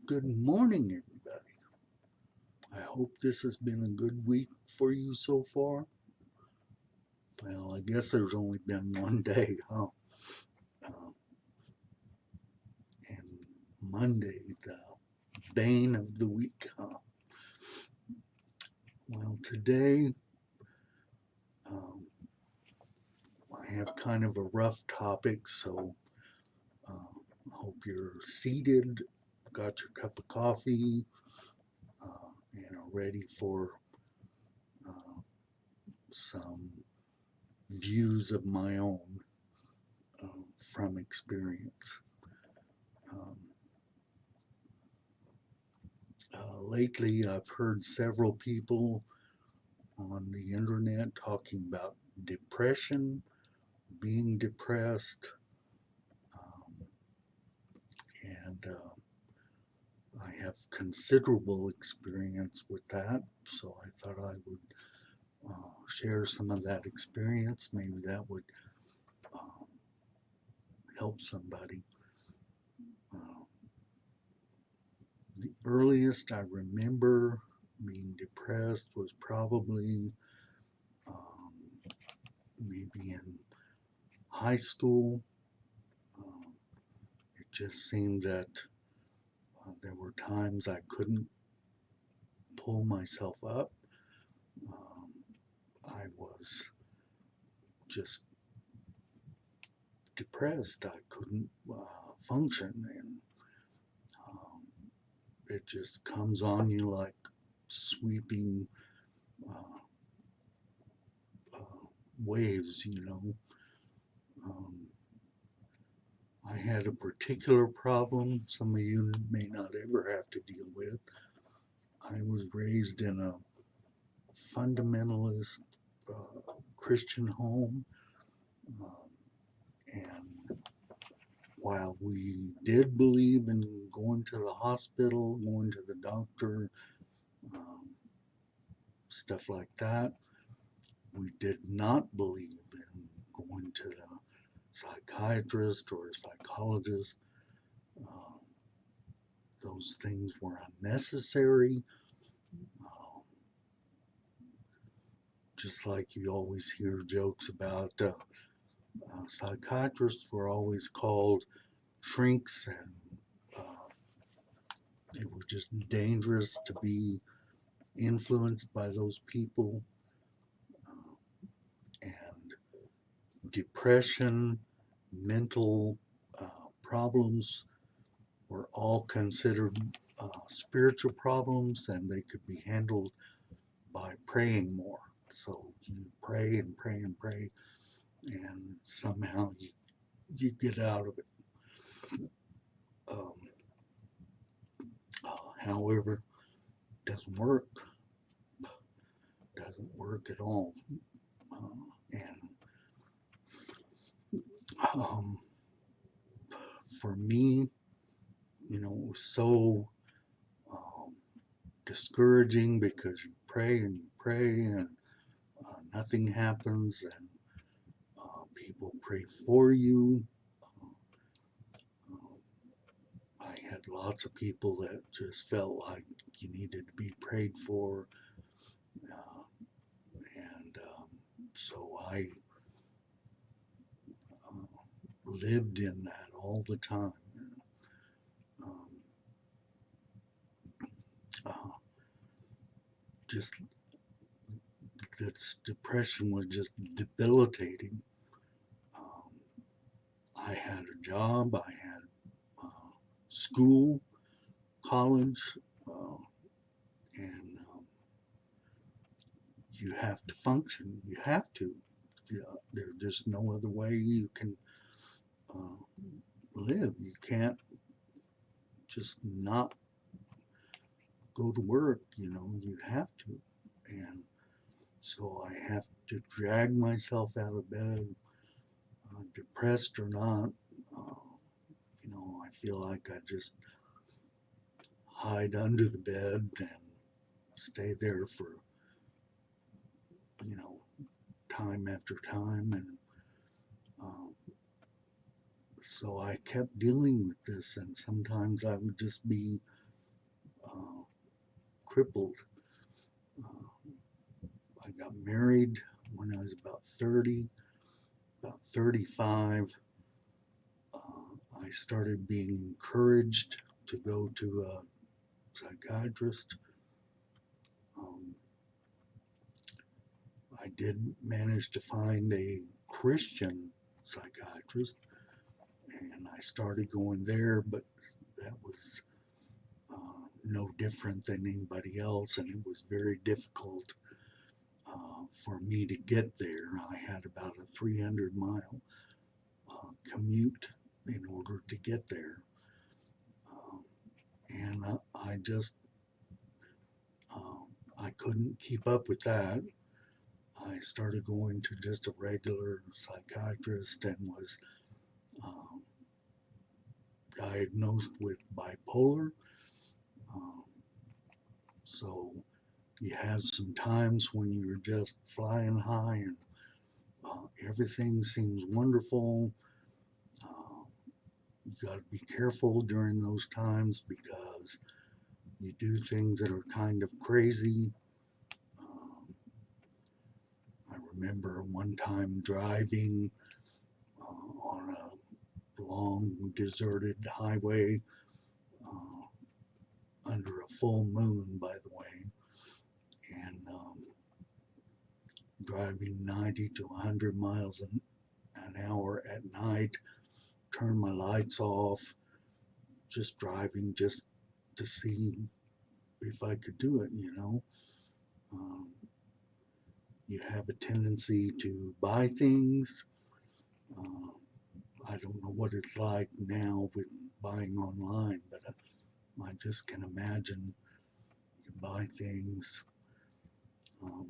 Good morning, everybody. I hope this has been a good week for you so far. Well, I guess there's only been one day, huh? Uh, and Monday, the bane of the week, huh? Well, today um, I have kind of a rough topic, so I hope you're seated, got your cup of coffee, and are ready for uh, some views of my own from experience. Um, Lately, I've heard several people on the internet talking about depression, being depressed, um, and I have considerable experience with that. So I thought I would share some of that experience. Maybe that would uh, help somebody. Uh, the earliest I remember being depressed was probably um, maybe in high school. Um, it just seemed that there were times I couldn't pull myself up. Um, I was just depressed. I couldn't function, and um, it just comes on you like sweeping uh, uh, waves, you know. Um, I had a particular problem some of you may not ever have to deal with. I was raised in a fundamentalist Christian home, um, and while we did believe in going to the hospital, going to the doctor, um, stuff like that, we did not believe in going to the psychiatrist or a psychologist. Uh, those things were unnecessary. Uh, just like you always hear jokes about psychiatrists were always called shrinks, and uh, it was just dangerous to be influenced by those people. Uh, and depression, mental problems were all considered spiritual problems, and they could be handled by praying more. So you pray and pray and pray, and somehow you get out of it. Um, However, it doesn't work at all. And um, for me, it was so um, discouraging because you pray, and nothing happens, and people pray for you. I had lots of people that just felt like you needed to be prayed for, uh, and so I lived in that all the time. Um, uh, just this depression was just debilitating. Um, I had a job, I had school, college, uh, and you have to function. You have to. Yeah, there's just no other way you can uh, live. You can't just not go to work. You have to. And so I have to drag myself out of bed, depressed or not. Uh, I feel like I just hide under the bed and stay there for, you know, time after time. And um, so I kept dealing with this, and sometimes I would just be crippled. Uh, I got married when I was about 30, about 35. I started being encouraged to go to a psychiatrist. Um, I did manage to find a Christian psychiatrist, and I started going there, but that was no different than anybody else, and it was very difficult for me to get there. I had about a 300-mile commute in order to get there, and I just I couldn't keep up with that. I started going to just a regular psychiatrist and was um, diagnosed with bipolar. Um, so you have some times when you're just flying high and everything seems wonderful. Uh, you got to be careful during those times because you do things that are kind of crazy. Um, I remember one time driving on a long deserted highway under a full moon, by the way, and driving 90 to 100 miles an hour at night, turn my lights off, just driving just to see if I could do it, you know. Um, you have a tendency to buy things. Uh, I don't know what it's like now with buying online, but I just can imagine you buy things. Um,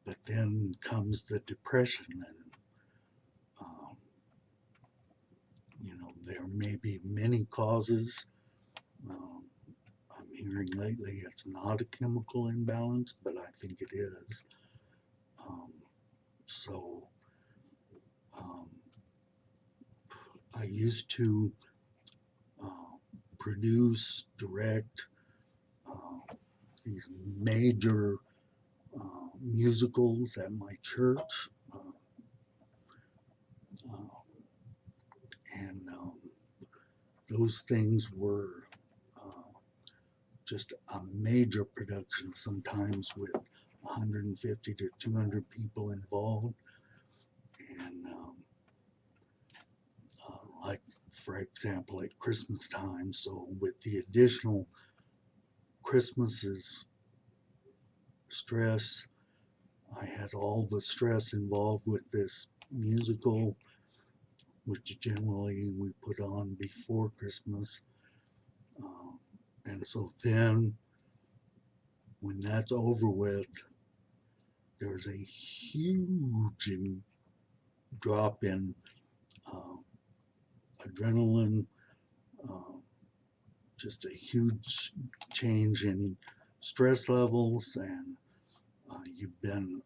but then comes the depression, and um, you know, there may be many causes. Um, I'm hearing lately it's not a chemical imbalance, but I think it is. Um, so um, I used to uh, produce, direct these major musicals at my church, uh, and those things were just a major production, sometimes with 150 to 200 people involved. And like, for example, at Christmas time, so with the additional Christmas's stress, I had all the stress involved with this musical, which generally we put on before Christmas. Uh, and so then, when that's over with, there's a huge drop in uh, adrenaline, uh, just a huge change in stress levels, and you've been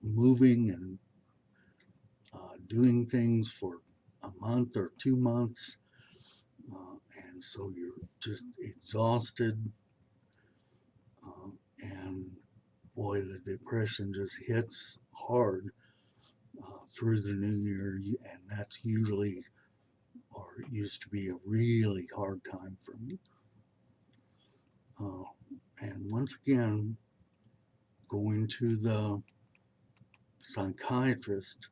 moving and doing things for a month or 2 months, and so you're just exhausted, and boy, the depression just hits hard through the new year, and that's usually, or it used to be, a really hard time for me. Uh, and once again, going to the psychiatrist,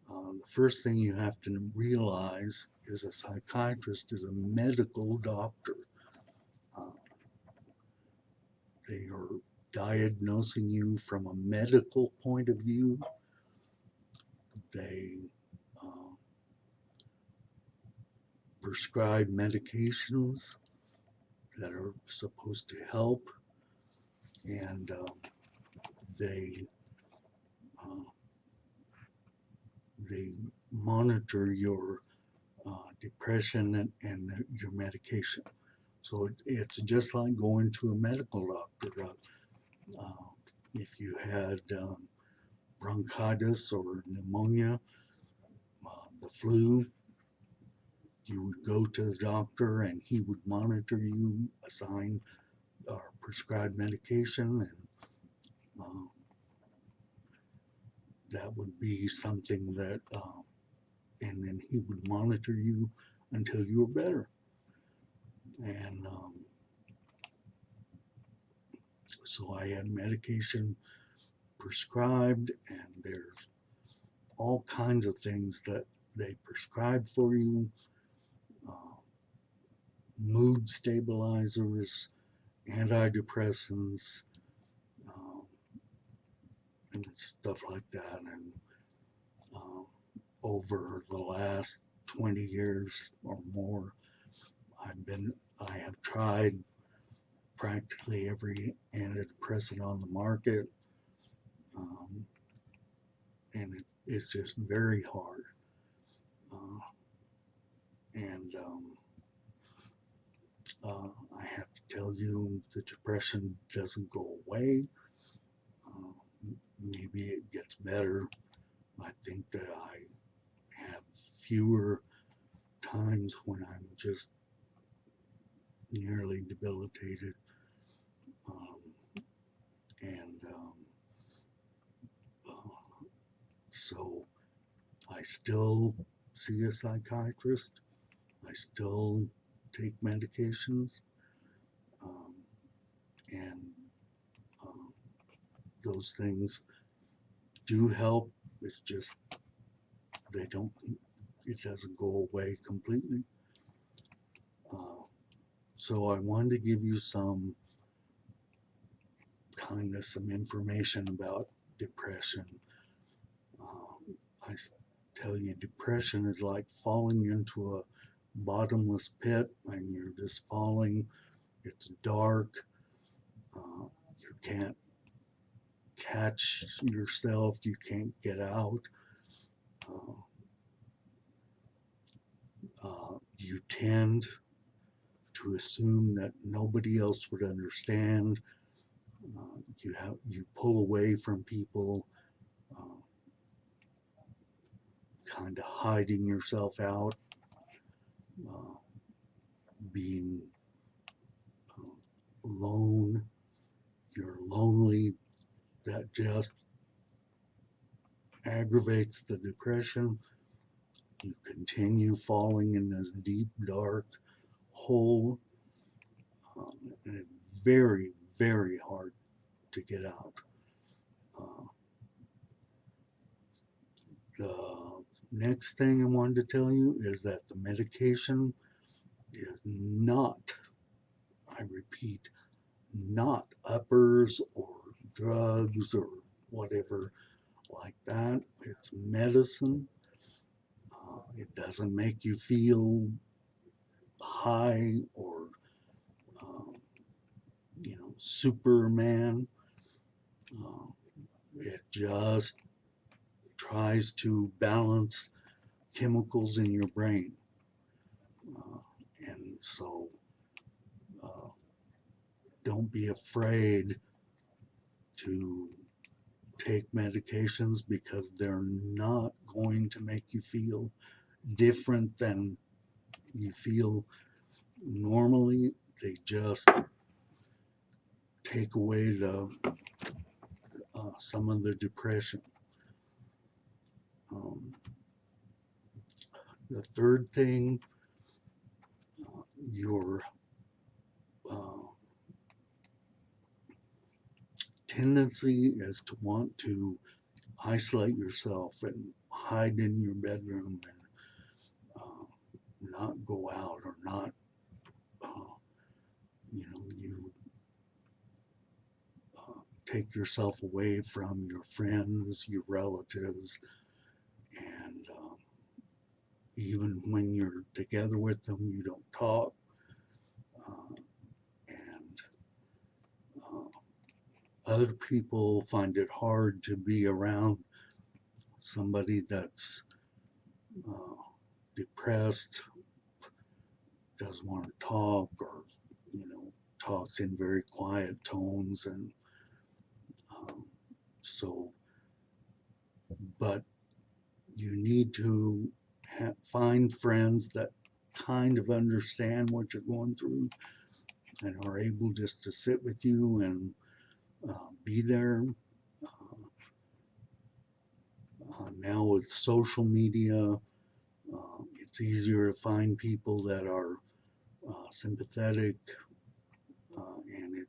the first thing you have to realize is a psychiatrist is a medical doctor. Uh, they are diagnosing you from a medical point of view. They uh, prescribe medications that are supposed to help, and they uh, they monitor your depression and your medication. So it's just like going to a medical doctor. If you had bronchitis or pneumonia, the flu, you would go to the doctor and he would monitor you, assign or prescribe medication, and uh, that would be something that, and then he would monitor you until you were better. And so I had medication prescribed, and there's all kinds of things that they prescribe for you, uh, mood stabilizers, antidepressants, um, and stuff like that. And uh, over the last 20 years or more, I have tried practically every antidepressant on the market, um, and it's just very hard. Uh, and I have to tell you, the depression doesn't go away. Maybe it gets better. I think that I have fewer times when I'm just nearly debilitated. Um, and uh, so I still see a psychiatrist. I still take medications. Um, and uh, those things do help. It's just they don't, it doesn't go away completely. Uh, so I wanted to give you some information about depression. I tell you, depression is like falling into a bottomless pit, and you're just falling. It's dark. You can't catch yourself. You can't get out. Uh, you tend to assume that nobody else would understand. You pull away from people, uh, kind of hiding yourself out, uh, being alone. You're lonely. That just aggravates the depression. You continue falling in this deep, dark hole, and it's very, very hard to get out. Uh, the next thing I wanted to tell you is that the medication is not, I repeat, not uppers or drugs or whatever like that. It's medicine. It doesn't make you feel high or, um, Superman. Uh, it just tries to balance chemicals in your brain. Uh, and so uh, don't be afraid to take medications, because they're not going to make you feel different than you feel normally. They just take away some of the depression. Um, the third thing, your uh, tendency is to want to isolate yourself and hide in your bedroom and not go out, or not, uh, you take yourself away from your friends, your relatives, and even when you're together with them, you don't talk. Uh, and other people find it hard to be around somebody that's uh, depressed, doesn't want to talk, or talks in very quiet tones. And um, so but you need to find friends that kind of understand what you're going through and are able just to sit with you and be there. Now with social media, it's easier to find people that are sympathetic, and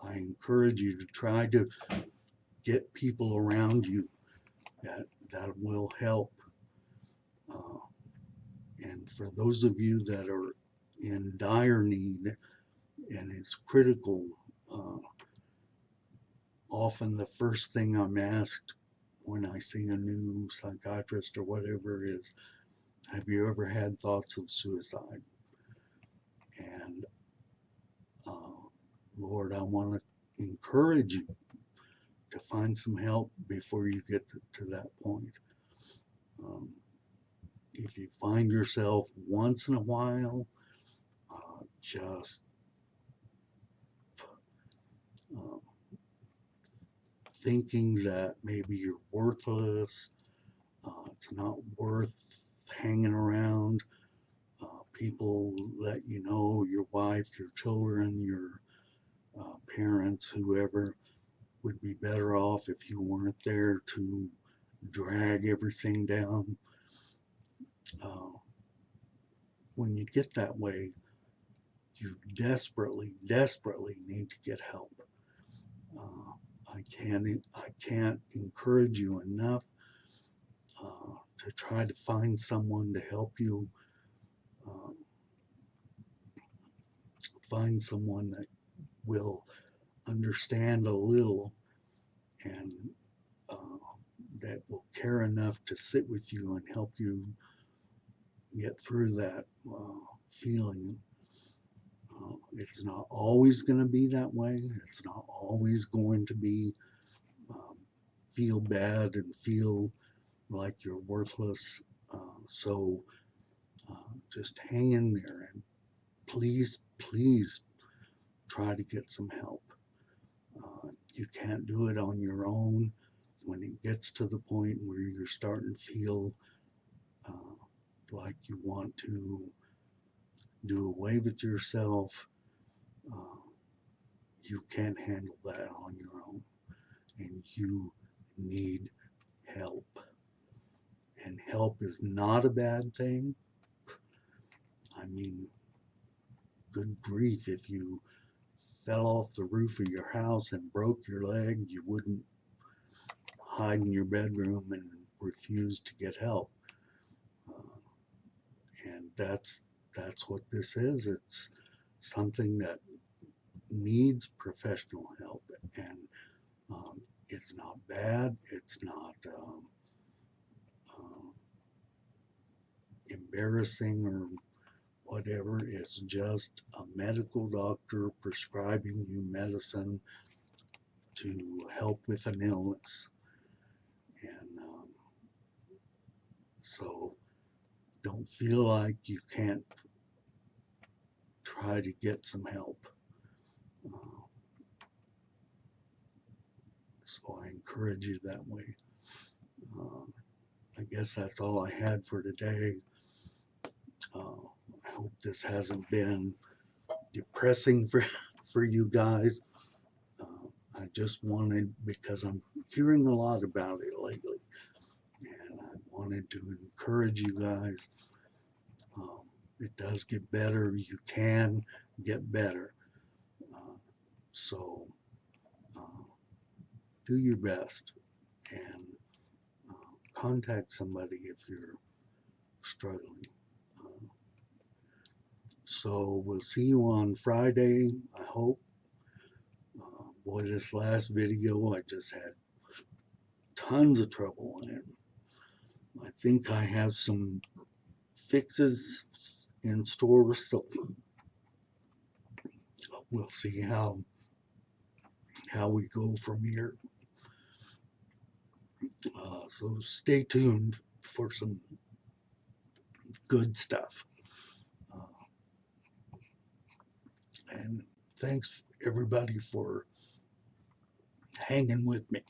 I encourage you to try to get people around you that will help. Uh, and for those of you that are in dire need and it's critical, uh, often the first thing I'm asked when I see a new psychiatrist or whatever is, have you ever had thoughts of suicide? And Lord, I want to encourage you to find some help before you get to that point. Um, if you find yourself once in a while just uh, thinking that maybe you're worthless, it's not worth hanging around, people let you know, your wife, your children, your parents, whoever, would be better off if you weren't there to drag everything down. Uh, when you get that way, you desperately need to get help. I can't encourage you enough to try to find someone to help you. Uh, find someone that will understand a little and uh, that will care enough to sit with you and help you get through that feeling. It's not always going to be that way. It's not always going to be um, feel bad and feel like you're worthless. So just hang in there and please try to get some help. You can't do it on your own. When it gets to the point where you're starting to feel uh, like you want to do away with yourself, uh, you can't handle that on your own, and you need help. And help is not a bad thing. I mean, good grief, if you fell off the roof of your house and broke your leg, you wouldn't hide in your bedroom and refuse to get help. Uh, and that's what this is. It's something that needs professional help, and it's not bad. It's not uh, embarrassing or whatever. It's just a medical doctor prescribing you medicine to help with an illness. And so don't feel like you can't try to get some help. Uh, so I encourage you that way. Uh, I guess that's all I had for today. I hope this hasn't been depressing for you guys. I just wanted, because I'm hearing a lot about it lately, and I wanted to encourage you guys. It does get better. You can get better. Uh, so do your best and contact somebody if you're struggling. Uh, so we'll see you on Friday, I hope. Boy, this last video, I just had tons of trouble in it. I think I have some fixes in store, so we'll see how we go from here. So stay tuned for some good stuff. And thanks everybody for hanging with me.